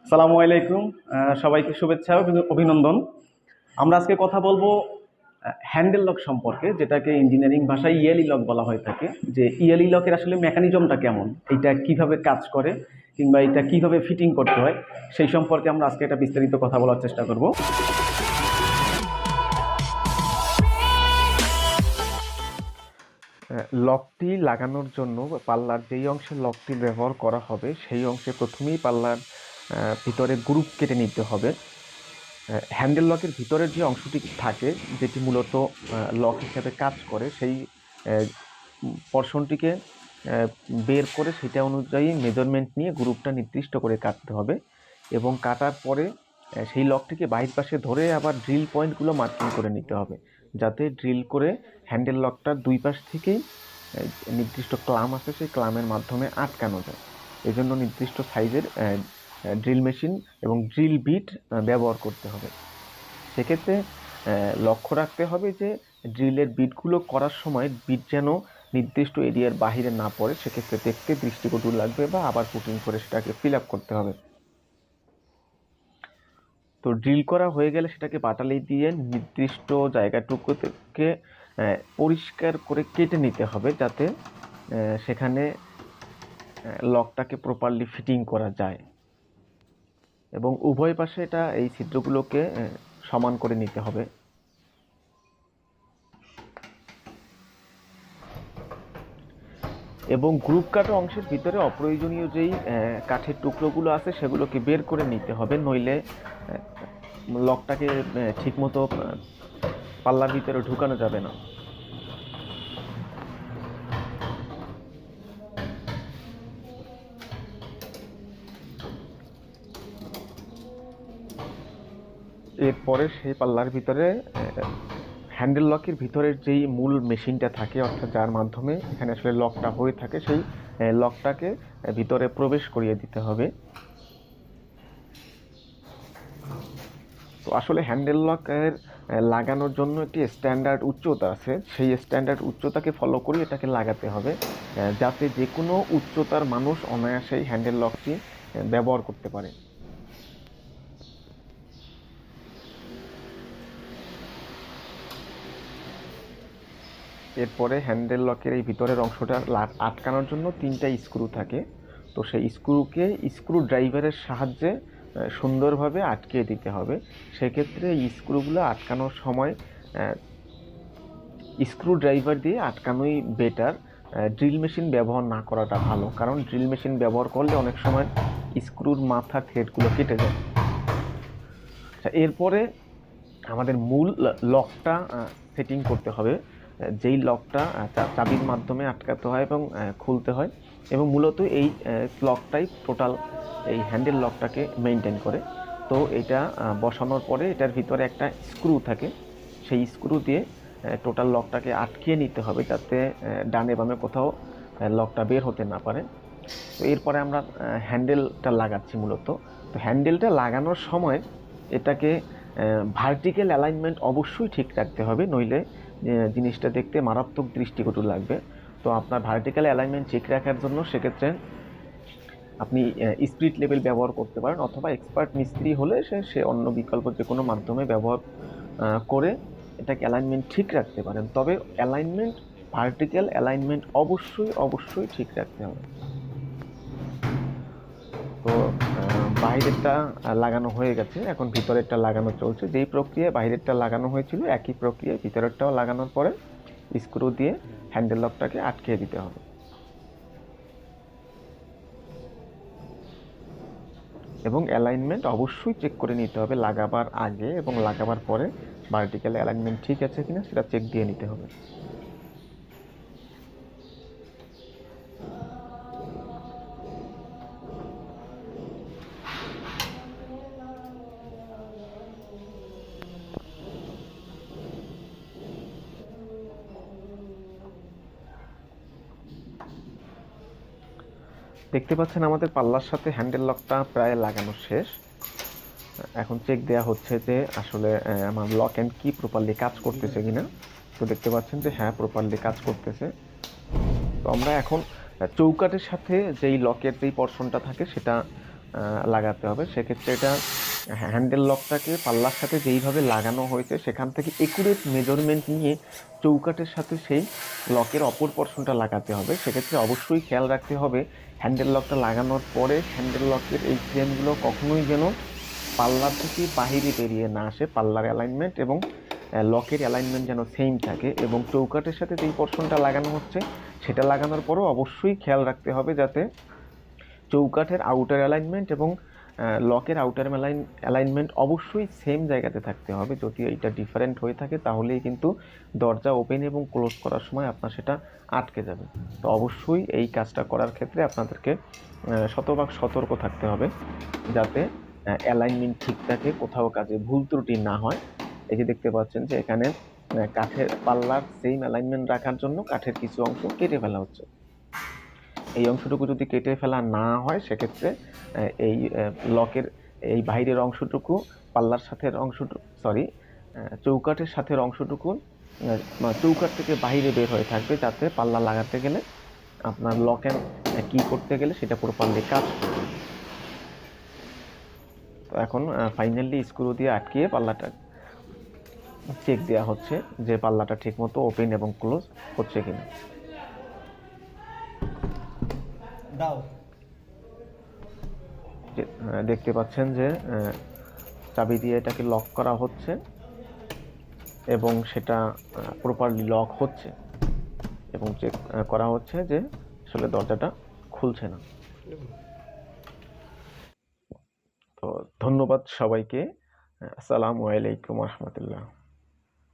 আসসালামু আলাইকুম। সবাইকে শুভেচ্ছা ও অভিনন্দন। আমরা আজকে কথা বলবো হ্যান্ডেল লক সম্পর্কে, যেটাকে ইঞ্জিনিয়ারিং ভাষায় ইএলই লক বলা হয়ে থাকে। যে ইএলই লকের আসলে মেকানিজমটা কেমন, এটা কিভাবে কাজ করে, কিংবা এটা কিভাবে ফিটিং করতে হয়, সেই সম্পর্কে আমরা আজকে একটা বিস্তারিত কথা বলার চেষ্টা করব। লকটি লাগানোর জন্য পাল্লার যেই অংশে লকটি ব্যবহার করা হবে সেই অংশে প্রথমেই পাল্লার ভিতরে গ্রুপ কেটে নিতে হবে। হ্যান্ডেল লকের ভিতরের যে অংশটি থাকে, যেটি মূলত লক হিসেবে কাজ করে, সেই পর্শনটিকে বের করে সেটা অনুযায়ী মেজারমেন্ট নিয়ে গ্রুপটা নির্দিষ্ট করে কাটতে হবে এবং কাটার পরে সেই লকটিকে বাহির পাশে ধরে আবার ড্রিল পয়েন্টগুলো মার্কিং করে নিতে হবে, যাতে ড্রিল করে হ্যান্ডেল লকটার দুই পাশ থেকেই নির্দিষ্ট ক্লাম আছে সেই ক্লামের মাধ্যমে আটকানো যায়। এই জন্য নির্দিষ্ট সাইজের ড্রিল মেশিন এবং ড্রিল বিট ব্যবহার করতে হবে। সেক্ষেত্রে লক্ষ্য রাখতে হবে যে ড্রিলের বিটগুলো করার সময় বিট যেন নির্দিষ্ট এরিয়ার বাহিরে না পড়ে, সেক্ষেত্রে দেখতে দৃষ্টিকটু লাগবে বা আবার পুটিং করে সেটাকে ফিল আপ করতে হবে। তো ড্রিল করা হয়ে গেলে সেটাকে বাটালি দিয়ে নির্দিষ্ট জায়গাটুকু থেকে পরিষ্কার করে কেটে নিতে হবে, যাতে সেখানে লকটাকে প্রপারলি ফিটিং করা যায় এবং উভয় পাশে এই ছিদ্রগুলোকে সমান করে নিতে হবে। এবং গ্রুপ কাটা অংশের ভিতরে অপ্রয়োজনীয় যেই কাঠের টুকরোগুলো আছে সেগুলোকে বের করে নিতে হবে, নইলে লকটাকে ঠিকমতো পাল্লার ভিতরে ঢুকানো যাবে না। এরপরে সেই পাল্লার ভিতরে হ্যান্ডেল লকের ভিতরের যেই মূল মেশিনটা থাকে, অর্থাৎ যার মাধ্যমে এখানে আসলে লকটা হয়ে থাকে, সেই লকটাকে ভিতরে প্রবেশ করিয়ে দিতে হবে। তো আসলে হ্যান্ডেল লকের লাগানোর জন্য একটি স্ট্যান্ডার্ড উচ্চতা আছে, সেই স্ট্যান্ডার্ড উচ্চতাকে ফলো করে এটাকে লাগাতে হবে, যাতে যে কোনো উচ্চতার মানুষ অনায়াসেই হ্যান্ডেল লকটি ব্যবহার করতে পারে। এরপরে হ্যান্ডেল লকের এই ভিতরের অংশটা আটকানোর জন্য 3টা স্ক্রু থাকে। তো সেই স্ক্রুকে স্ক্রু ড্রাইভারের সাহায্যে সুন্দরভাবে আটকে দিতে হবে। সেক্ষেত্রে এই স্ক্রুগুলো আটকানোর সময় স্ক্রু ড্রাইভার দিয়ে আটকানোই বেটার, ড্রিল মেশিন ব্যবহার না করাটা ভালো, কারণ ড্রিল মেশিন ব্যবহার করলে অনেক সময় স্ক্রুর মাথা থ্রেডগুলো কেটে যায়। এরপরে আমাদের মূল লকটা সেটিং করতে হবে, যেই লকটা চাবির মাধ্যমে আটকাতে হয় এবং খুলতে হয়, এবং মূলত এই লকটাই টোটাল এই হ্যান্ডেল লকটাকে মেনটেন করে। তো এটা বসানোর পরে এটার ভিতরে একটা স্ক্রু থাকে, সেই স্ক্রু দিয়ে টোটাল লকটাকে আটকিয়ে নিতে হবে, যাতে ডানে বামে কোথাও লকটা বের হতে না পারে। তো এরপরে আমরা হ্যান্ডেলটা লাগাচ্ছি মূলত। তো হ্যান্ডেলটা লাগানোর সময় এটাকে ভার্টিক্যাল অ্যালাইনমেন্ট অবশ্যই ঠিক রাখতে হবে, নইলে জিনিসটা দেখতে মারাত্মক দৃষ্টিকটু লাগবে। তো আপনার ভার্টিক্যাল অ্যালাইনমেন্ট ঠিক রাখার জন্য সেক্ষেত্রে আপনি স্পিরিট লেভেল ব্যবহার করতে পারেন, অথবা এক্সপার্ট মিস্ত্রি হলে সে অন্য বিকল্প যে কোনো মাধ্যমে ব্যবহার করে এটাকে অ্যালাইনমেন্ট ঠিক রাখতে পারেন। তবে অ্যালাইনমেন্ট, ভার্টিক্যাল অ্যালাইনমেন্ট অবশ্যই ঠিক রাখতে হবে। তো বাইরেরটা লাগানো হয়ে গেছে, এখন ভিতরেরটা লাগানো চলছে। যেই প্রক্রিয়ায় বাইরেরটা লাগানো হয়েছিল একই প্রক্রিয়ায় ভিতরেরটাও লাগানোর পরে স্ক্রু দিয়ে হ্যান্ডেল লকটাকে আটকে দিতে হবে। এবং অ্যালাইনমেন্ট অবশ্যই চেক করে নিতে হবে লাগাবার আগে এবং লাগাবার পরে, ভার্টিক্যাল অ্যালাইনমেন্ট ঠিক আছে কিনা সেটা চেক দিয়ে নিতে হবে। দেখতে পাচ্ছেন আমাদের পাল্লার সাথে হ্যান্ডেল লকটা প্রায় লাগানো শেষ। এখন চেক দেওয়া হচ্ছে যে আসলে আমার লক অ্যান্ড কি প্রপারলি কাজ করতেছে কিনা। তো দেখতে পাচ্ছেন যে হ্যাঁ, প্রপারলি কাজ করতেছে। তো আমরা এখন চৌকাঠের সাথে যেই লকের যেই পর্শনটা থাকে সেটা লাগাতে হবে। সেক্ষেত্রে এটা হ্যান্ডেল লকটাকে পাল্লার সাথে যেইভাবে লাগানো হয়েছে সেখান থেকে একুরেট মেজারমেন্ট নিয়ে চৌকাঠের সাথে সেই লকের অপর পোর্শনটা লাগাতে হবে। সেক্ষেত্রে অবশ্যই খেয়াল রাখতে হবে হ্যান্ডেল লকটা লাগানোর পরে হ্যান্ডেল লকের এই ফ্রেমগুলো কখনোই যেন পাল্লার থেকে বাহিরে বেরিয়ে না আসে। পাল্লার অ্যালাইনমেন্ট এবং লকের অ্যালাইনমেন্ট যেন সেম থাকে, এবং চৌকাঠের সাথে যেই পোর্শনটা লাগানো হচ্ছে সেটা লাগানোর পরও অবশ্যই খেয়াল রাখতে হবে যাতে চৌকাঠের আউটার অ্যালাইনমেন্ট এবং লকের আউটার অ্যালাইনমেন্ট অবশ্যই সেম জায়গাতে থাকতে হবে। যদি এটা ডিফারেন্ট হয়ে থাকে তাহলেই কিন্তু দরজা ওপেন এবং ক্লোজ করার সময় আপনার সেটা আটকে যাবে। তো অবশ্যই এই কাজটা করার ক্ষেত্রে আপনাদেরকে শতভাগ সতর্ক থাকতে হবে যাতে অ্যালাইনমেন্ট ঠিক থাকে, কোথাও কাজে ভুল ত্রুটি না হয়। এই যে দেখতে পাচ্ছেন যে এখানে কাঠের পাল্লার সেম অ্যালাইনমেন্ট রাখার জন্য কাঠের কিছু অংশ কেটে ফেলা হচ্ছে। এই অংশটুকু যদি কেটে ফেলা না হয় সেক্ষেত্রে এই লকের এই বাইরের অংশটুকু পাল্লার সাথে চৌকাঠের সাথের অংশটুকু চৌকাঠ থেকে বাইরে বের হয়ে থাকবে, যাতে পাল্লা লাগাতে গেলে আপনার লক কি করতে গেলে সেটা প্রপারলি কাজ করবে। তো এখন ফাইনালি স্ক্রু দিয়ে আটকিয়ে পাল্লাটা চেক দেওয়া হচ্ছে যে পাল্লাটা ঠিকমতো ওপেন এবং ক্লোজ হচ্ছে কিনা। দেখতে পাচ্ছেন যে চাবি দিয়ে এটাকে লক করা হচ্ছে এবং সেটা প্রপারলি লক হচ্ছে, এবং চেক করা হচ্ছে যে আসলে দরজাটা খুলছে না। তো ধন্যবাদ সবাইকে। আসসালামু আলাইকুম রহমতুল্লাহ।